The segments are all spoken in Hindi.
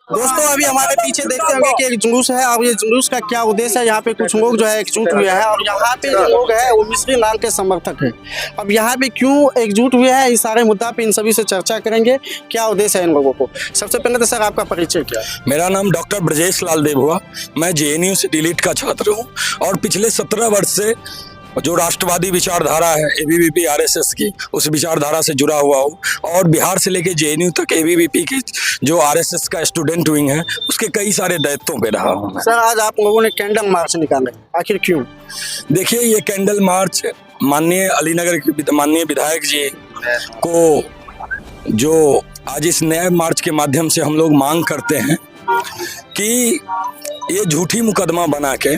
दोस्तों अभी हमारे पीछे देखते होंगे कि एक जुलूस है और ये जुलूस का क्या उद्देश्य है। यहाँ पे कुछ लोग जो है एकजुट हुए हैं और यहाँ पे जो लोग हैं वो मिस्री लाल के समर्थक हैं। अब यहाँ पे क्यों एकजुट हुए हैं इस सारे मुद्दा पे इन सभी से चर्चा करेंगे, क्या उद्देश्य है इन लोगों को। सबसे पहले तो सर आपका परिचय क्या है? मेरा नाम डॉक्टर ब्रजेश लाल देव हुआ। मैं जेएनयू से डिलीट का छात्र हूँ और पिछले 17 वर्ष से जो राष्ट्रवादी विचारधारा है एबीवीपी आरएसएस की, उस विचारधारा से जुड़ा हुआ हूँ और बिहार से लेकर जेएनयू तक एबीवीपी की जो आरएसएस का स्टूडेंट विंग है उसके कई सारे दायित्वों पे रहा हूँ। सर आज आप लोगों ने कैंडल मार्च निकाले, आखिर क्यों? देखिए, ये कैंडल मार्च माननीय अलीनगर के माननीय विधायक जी को जो आज इस नए मार्च के माध्यम से हम लोग मांग करते हैं कि ये झूठी मुकदमा बना के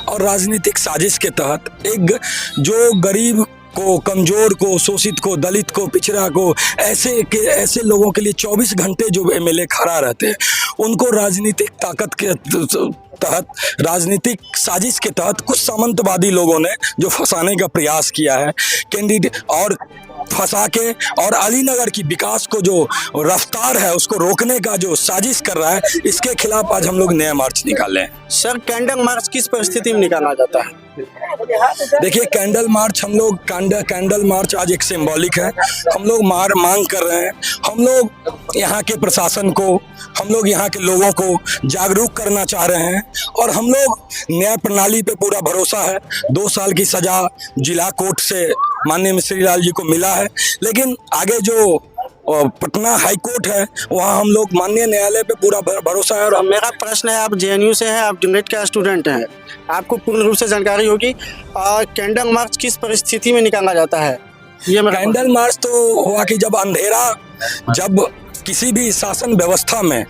और राजनीतिक साजिश के तहत एक जो गरीब को, कमजोर को, शोषित को, दलित को, पिछड़ा को, ऐसे लोगों के लिए 24 घंटे जो एमएलए खड़ा रहते हैं उनको राजनीतिक ताकत के तहत, राजनीतिक साजिश के तहत कुछ सामंतवादी लोगों ने जो फंसाने का प्रयास किया है कैंडिडेट और फंसा के और अलीनगर की विकास को जो रफ्तार है उसको रोकने का जो साजिश कर रहा है, इसके खिलाफ आज हम लोग नया मार्च निकाले हैं। सर कैंडल मार्च किस परिस्थिति में निकाला जाता है? देखिए, कैंडल मार्च हम लोग कैंडल मार्च आज एक सिंबॉलिक है। हम लोग मांग कर रहे हैं, हम लोग यहाँ के प्रशासन को, हम लोग यहाँ के लोगों को जागरूक करना चाह रहे हैं और हम लोग न्याय प्रणाली पे पूरा भरोसा है। 2 साल की सजा जिला कोर्ट से माननीय मिश्री लाल जी को मिला है, लेकिन आगे जो पटना हाई कोर्ट है वहाँ हम लोग माननीय न्यायालय पे पूरा भरोसा है। और मेरा प्रश्न है, आप जेएनयू से हैं, आप डिलीट का स्टूडेंट हैं, आपको पूर्ण रूप से जानकारी होगी कैंडल मार्च किस परिस्थिति में निकाला जाता है। ये कैंडल मार्च तो हुआ कि जब किसी भी शासन व्यवस्था में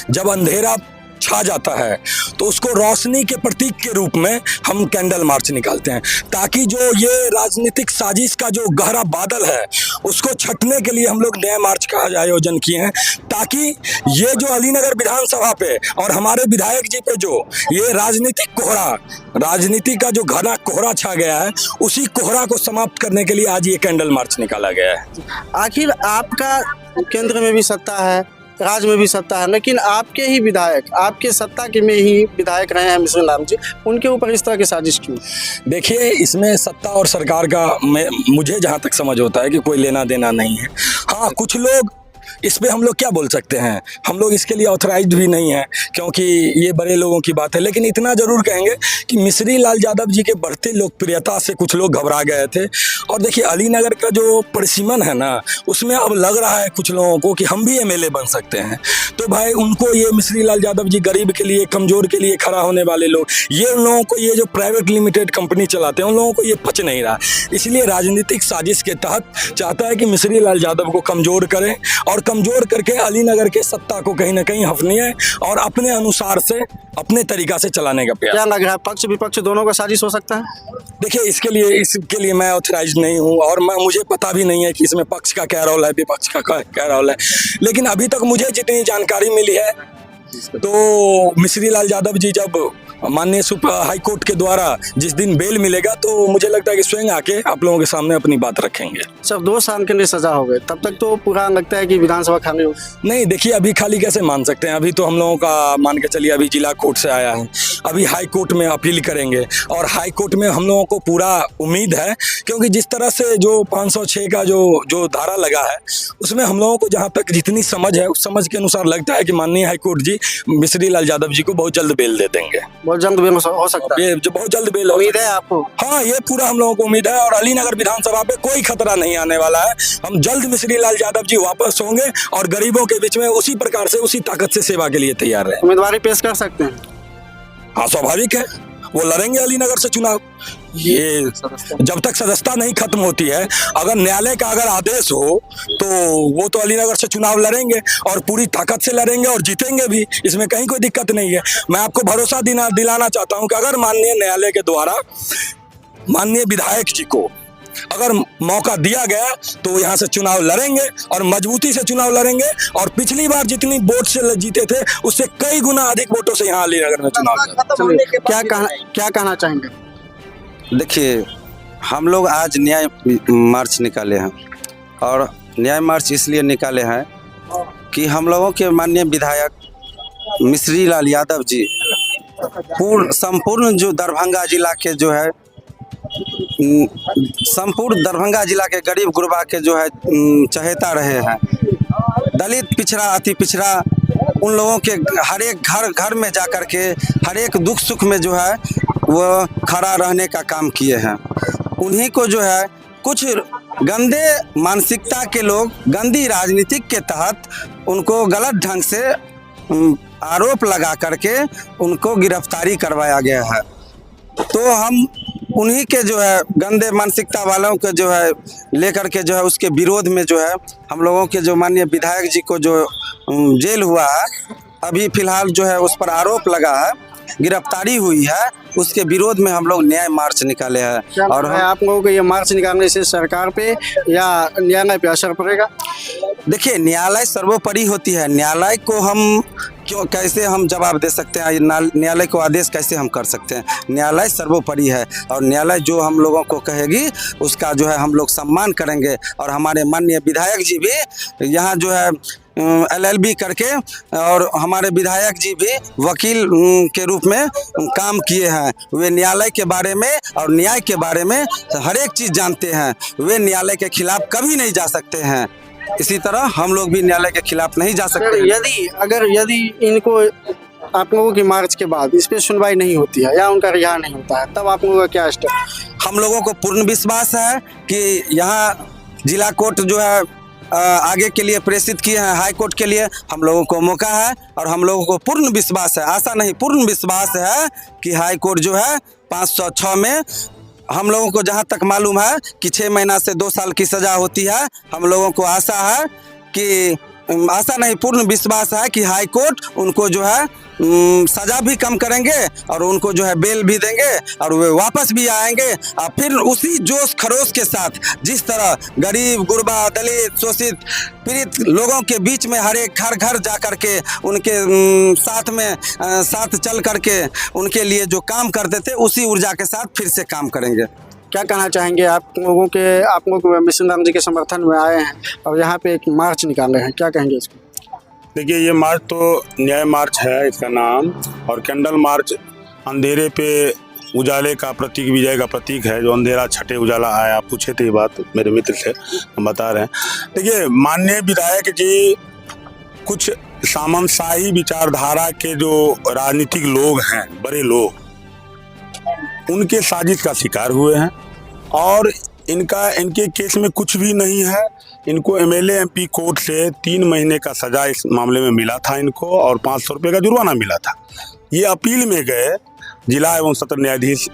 जब अंधेरा छा जाता है तो उसको रोशनी के प्रतीक के रूप में हम कैंडल मार्च निकालते हैं, ताकि जो ये राजनीतिक साजिश का जो गहरा बादल है उसको छटने के लिए हम लोग नए मार्च का आयोजन किए हैं, ताकि ये जो अलीनगर विधानसभा पे और हमारे विधायक जी पे जो ये राजनीति का जो घना कोहरा छा गया है, उसी कोहरा को समाप्त करने के लिए आज ये कैंडल मार्च निकाला गया है। आखिर आपका केंद्र में भी सत्ता है, राज्य में भी सत्ता है, लेकिन आपके ही विधायक, आपके सत्ता के में ही विधायक रहे हैं मिश्री लाल जी, उनके ऊपर इस तरह की साजिश क्यों? देखिए, इसमें सत्ता और सरकार का मुझे जहाँ तक समझ होता है कि कोई लेना देना नहीं है। हाँ, कुछ लोग इस पे हम लोग क्या बोल सकते हैं, हम लोग इसके लिए ऑथराइज्ड भी नहीं है क्योंकि ये बड़े लोगों की बात है, लेकिन इतना जरूर कहेंगे कि मिश्री लाल यादव जी के बढ़ते लोकप्रियता से कुछ लोग घबरा गए थे। और देखिए, अलीनगर का जो परिसीमन है ना, उसमें अब लग रहा है कुछ लोगों को कि हम भी एमएलए बन सकते हैं। तो भाई, उनको ये मिश्री लाल यादव जी गरीब के लिए, कमजोर के लिए खड़ा होने वाले लोग, ये उन लोगों को, ये जो प्राइवेट लिमिटेड कंपनी चलाते हैं उन लोगों को ये पच नहीं रहा। इसलिए राजनीतिक साजिश के तहत चाहता है कि मिश्री लाल यादव को कमजोर करें और कमजोर करके अलीनगर के सत्ता को कहीं ना कहीं हफनीय और अपने अनुसार से, अपने तरीका से चलाने का प्रयास। क्या लग रहा है, पक्ष विपक्ष दोनों का साजिश हो सकता है? देखिए, इसके लिए मैं ऑथराइज नहीं हूँ और मुझे पता भी नहीं है कि इसमें पक्ष का क्या रोल है, विपक्ष का क्या रोल है, लेकिन अभी तक मुझे जितनी जानकारी मिली है तो मिश्री लाल यादव जी जब माननीय हाई कोर्ट के द्वारा जिस दिन बेल मिलेगा तो मुझे लगता है कि स्वयं आके आप लोगों के सामने अपनी बात रखेंगे। सर 2 साल के लिए सजा हो गए, तब तक तो पूरा लगता है कि विधानसभा खाली हो। नहीं, देखिए, अभी खाली कैसे मान सकते हैं, अभी तो हम लोगों का मान के चलिए अभी जिला कोर्ट से आया है, अभी हाई कोर्ट में अपील करेंगे और हाई कोर्ट में हम लोगों को पूरा उम्मीद है, क्योंकि जिस तरह से जो 506 का जो धारा लगा है उसमें हम लोगों को जहाँ तक जितनी समझ है उस समझ के अनुसार लगता है कि माननीय हाई कोर्ट जी मिश्री लाल यादव जी को बहुत जल्द बेल दे देंगे। बहुत जल्द बेल हो सकता है, ये जो बहुत जल्द बेल उम्मीद है आपको? हाँ, ये पूरा हम लोगों को उम्मीद है और अलीनगर विधानसभा पे कोई खतरा नहीं आने वाला है। हम जल्द मिश्री लाल यादव जी वापस होंगे और गरीबों के बीच में उसी प्रकार से, उसी ताकत से सेवा के लिए तैयार रहे। उम्मीदवारी पेश कर सकते हैं? हाँ, स्वाभाविक है, वो लड़ेंगे अलीनगर से चुनाव। ये जब तक सदस्यता नहीं खत्म होती है, अगर न्यायालय का अगर आदेश हो तो वो तो अलीनगर से चुनाव लड़ेंगे और पूरी ताकत से लड़ेंगे और जीतेंगे भी, इसमें कहीं कोई दिक्कत नहीं है। मैं आपको भरोसा दिलाना चाहता हूं कि अगर माननीय न्यायालय के द्वारा माननीय विधायक जी को अगर मौका दिया गया तो यहाँ से चुनाव लड़ेंगे और मजबूती से चुनाव लड़ेंगे और पिछली बार जितनी वोट से जीते थे उससे कई गुना अधिक वोटों से यहाँ अलीनगर में चुनाव। क्या कहना चाहेंगे? देखिए, हम लोग आज न्याय मार्च निकाले हैं और न्याय मार्च इसलिए निकाले हैं कि हम लोगों के माननीय विधायक मिश्री लाल यादव जी संपूर्ण जो दरभंगा जिला के जो है संपूर्ण दरभंगा जिला के गरीब गुरबा के जो है चहेता रहे हैं। दलित पिछड़ा अति पिछड़ा उन लोगों के हर एक घर घर में जा कर के हर एक दुख सुख में जो है वो खड़ा रहने का काम किए हैं। उन्हीं को जो है कुछ गंदे मानसिकता के लोग गंदी राजनीतिक के तहत उनको गलत ढंग से आरोप लगा करके उनको गिरफ्तारी करवाया गया है। तो हम उन्हीं के जो है गंदे मानसिकता वालों के जो है लेकर के जो है उसके विरोध में जो है हम लोगों के जो माननीय विधायक जी को जो जेल हुआ है, अभी फिलहाल जो है उस पर आरोप लगा है, गिरफ्तारी हुई है, उसके विरोध में हम लोग न्याय मार्च निकाले हैं। और आप लोगों को ये मार्च निकालने से सरकार पे या न्यायालय पे असर पड़ेगा? देखिए, न्यायालय सर्वोपरि होती है। न्यायालय को हम कैसे हम जवाब दे सकते हैं, न्यायालय को आदेश कैसे हम कर सकते हैं? न्यायालय सर्वोपरि है और न्यायालय जो हम लोगों को कहेगी उसका जो है हम लोग सम्मान करेंगे। और हमारे माननीय विधायक जी भी यहाँ जो है LLB करके और हमारे विधायक जी भी वकील के रूप में काम किए हैं। वे न्यायालय के बारे में और न्याय के बारे में हर एक चीज़ जानते हैं। वे न्यायालय के खिलाफ कभी नहीं जा सकते हैं। इसी तरह हम लोग भी न्यायालय के खिलाफ नहीं जा सकते। यदि इनको आप लोगों की मार्च के बाद इस पे सुनवाई नहीं होती है या उनका रिहा नहीं होता है, तब आप लोगों का क्या स्टेप? हम लोगों को पूर्ण विश्वास है कि यहाँ जिला कोर्ट जो है आगे के लिए प्रेषित किए हैं हाई कोर्ट के लिए। हम लोगों को मौका है और हम लोगों को पूर्ण विश्वास है, आशा नहीं पूर्ण विश्वास है कि हाई कोर्ट जो है 506 में हम लोगों को जहां तक मालूम है कि 6 महीना से 2 साल की सज़ा होती है। हम लोगों को आशा है कि आशा नहीं पूर्ण विश्वास है कि हाई कोर्ट उनको जो है सज़ा भी कम करेंगे और उनको जो है बेल भी देंगे और वे वापस भी आएंगे। और फिर उसी जोश खरोश के साथ जिस तरह गरीब गुरबा दलित शोषित पीड़ित लोगों के बीच में हर एक घर घर जा कर के उनके साथ चल करके उनके लिए जो काम करते थे उसी ऊर्जा के साथ फिर से काम करेंगे। क्या कहना चाहेंगे आप लोग मिशन राम जी के समर्थन में आए हैं और यहाँ पे एक मार्च निकाल रहे हैं, क्या कहेंगे इसको? देखिए, ये मार्च तो न्याय मार्च है इसका नाम, और कैंडल मार्च अंधेरे पे उजाले का प्रतीक, विजय का प्रतीक है। जो अंधेरा छठे उजाला आया, आप पूछे थे ये बात मेरे मित्र से, हम बता रहे हैं। देखिए, माननीय विधायक जी कुछ सामंतशाही विचारधारा के जो राजनीतिक लोग हैं, बड़े लोग, उनके साजिश का शिकार हुए हैं और इनके केस में कुछ भी नहीं है। इनको MLA MP कोर्ट से 3 महीने का सजा इस मामले में मिला था इनको, और 500 रुपये का जुर्माना मिला था। ये अपील में गए जिला एवं सत्र न्यायाधीश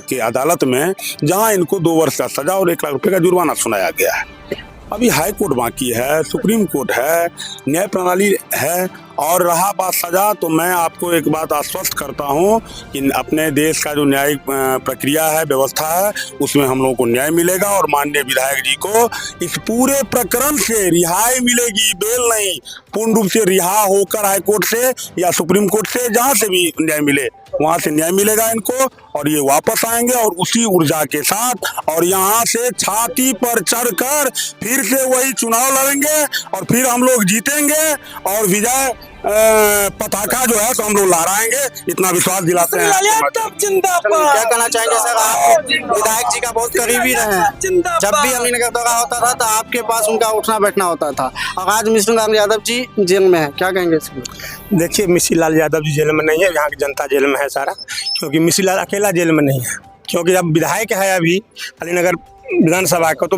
की अदालत में, जहां इनको 2 वर्ष का सजा और 1 लाख रुपये का जुर्माना सुनाया गया है। अभी हाई कोर्ट बाकी है, सुप्रीम कोर्ट है, न्याय प्रणाली है। और रहा बात सज़ा, तो मैं आपको एक बात आश्वस्त करता हूं कि अपने देश का जो न्यायिक प्रक्रिया है, व्यवस्था है, उसमें हम लोगों को न्याय मिलेगा और माननीय विधायक जी को इस पूरे प्रकरण से रिहाई मिलेगी, बेल नहीं, पूर्ण रूप से रिहा होकर हाई कोर्ट से या सुप्रीम कोर्ट से, जहां से भी न्याय मिले वहां से न्याय मिलेगा इनको, और ये वापस आएंगे और उसी ऊर्जा के साथ, और यहाँ से छाती पर चढ़कर फिर से वही चुनाव लड़ेंगे और फिर हम लोग जीतेंगे और विजय पताका जो है तो हम लोग लहराएंगे। इतना विश्वास दिलाते हैं। क्या कहना चाहेंगे सर? आप विधायक जी का बहुत करीबी रहे हैं। जब भी अमीनगर दौरा होता था तो आपके पास उनका उठना बैठना होता था, और आज मिशन लाल यादव जी जेल में है, क्या कहेंगे इसको? देखिए, मिशन लाल यादव जी जेल में नहीं है, यहाँ की जनता जेल में है सारा, क्योंकि मिशन लाल अकेला जेल में नहीं है, क्योंकि जब विधायक है अभी अलीनगर विधानसभा का, तो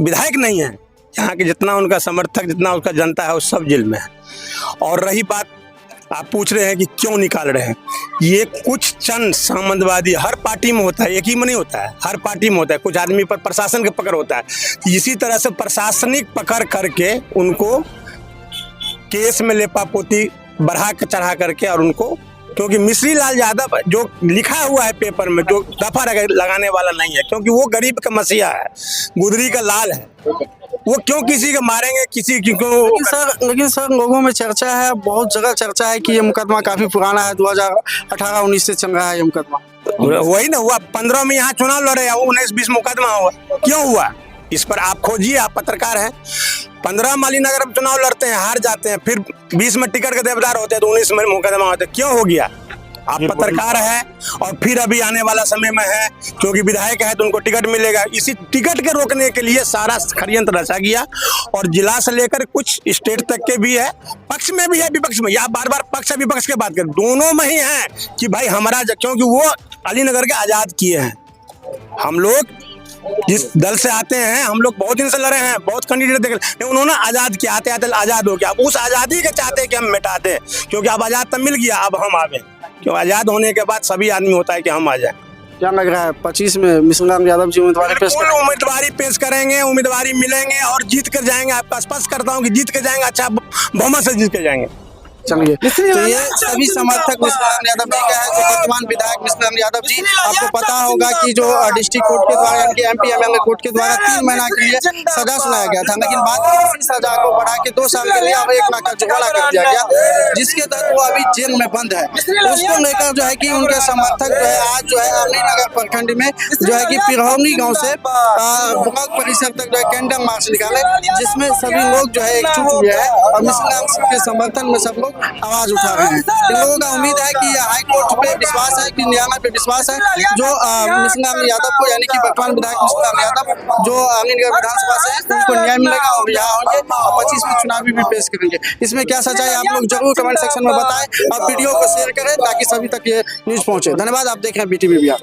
विधायक नहीं है। यहाँ के जितना उनका समर्थक, जितना उसका जनता है, वो सब जेल में है। और रही बात, आप पूछ रहे हैं कि क्यों निकाल रहे हैं, ये कुछ चंद सामंतवादी हर पार्टी में होता है, एक ही में नहीं होता है, हर पार्टी में होता है। कुछ आदमी पर प्रशासन का पकड़ होता है, इसी तरह से प्रशासनिक पकड़ करके उनको केस में लेपापोती बढ़ा के चढ़ा करके, और उनको, क्योंकि मिश्री लाल यादव जो लिखा हुआ है पेपर में, जो दफा लगाने वाला नहीं है, क्योंकि वो गरीब का मसीहा है, गुदरी का लाल है, वो क्यों किसी को मारेंगे, किसी क्यों? लेकिन सर लोगों में चर्चा है, बहुत जगह चर्चा है कि ये मुकदमा काफी पुराना है, 2018-19 से चल रहा है ये मुकदमा। वही ना हुआ, 15 में यहाँ चुनाव लड़े, 19-20 मुकदमा हुआ, क्यों हुआ? इस पर आप खोजिए, आप पत्रकार हैं, 15 माली नगर में चुनाव लड़ते हैं, हार जाते हैं, फिर 20 में टिकट के देवदार होते हैं तो 19 में मुकदमा होते हैं। क्यों हो गया? आप पत्रकार है और फिर अभी आने वाला समय में है क्योंकि विधायक है तो उनको टिकट मिलेगा। इसी टिकट के रोकने के लिए सारा षड्यंत्र रचा गया और जिला से लेकर कुछ स्टेट तक के भी है, पक्ष में भी है विपक्ष में। या बार बार पक्ष विपक्ष की बात करें, दोनों में ही है कि भाई हमारा, क्योंकि वो अलीनगर के आजाद किए हैं। हम लोग जिस दल से आते हैं, हम लोग बहुत दिन से लड़े हैं, बहुत कैंडिडेट देखे, लेकिन उन्होंने आजाद किया, आते आते आजाद हो गया। अब उस आजादी के चाहते हैं कि हम मिटाते, क्योंकि अब आजाद तब मिल गया, अब हम आवे। क्यों आजाद होने के बाद सभी आदमी होता है कि हम आ जाए। क्या लग रहा है 25 में मिश्रीलाल यादव जी उम्मीदवारी पेश बिल्कुल करेंगे? उम्मीदवारी पेश करेंगे, उम्मीदवारी मिलेंगे और जीत कर जाएंगे। आपका स्पष्ट करता हूँ कि जीत के जाएंगे, अच्छा बहुमत से जीत के जाएंगे। चलिए, तो ये सभी समर्थक मिश्रीलाल यादव जी का है, जो वर्तमान विधायक मिश्रीलाल यादव जी। आपको पता होगा कि जो डिस्ट्रिक्ट कोर्ट के द्वारा, यानी कि MP MLA कोर्ट के द्वारा 3 महीना के लिए सजा सुनाया गया था, लेकिन बाद में इसी सजा को बढ़ा के 2 साल के लिए अब 1 लाख का जुर्माना कर दिया गया, जिसके तहत वो अभी जेल में बंद है। उसको लेकर जो है कि उनके समर्थक जो है आज जो है अलीनगर प्रखंड में जो है कि पिरहौनी गाँव से ब्लॉक परिसर तक जो है कैंडल मार्च निकाले, जिसमें सभी लोग जो है एकजुट हुए हैं और मिश्रीलाल के समर्थन में सब लोग आवाज उठा रहे हैं। इन लोगों का उम्मीद है कि हाई कोर्ट पे विश्वास है, कि न्यायालय पे विश्वास है, जो मिश्रीलाल यादव को, यानी कि वर्तमान विधायक मिश्रीलाल यादव जो अलीनगर विधानसभा से है, उनको न्याय मिलेगा और यहाँ होंगे और 25 में चुनावी भी पेश करेंगे। इसमें क्या सच्चाई, आप लोग जरूर कमेंट सेक्शन में बताएं और वीडियो को शेयर करें ताकि सभी तक ये न्यूज पहुंचे। धन्यवाद। आप देख रहे हैं BTV बिहार।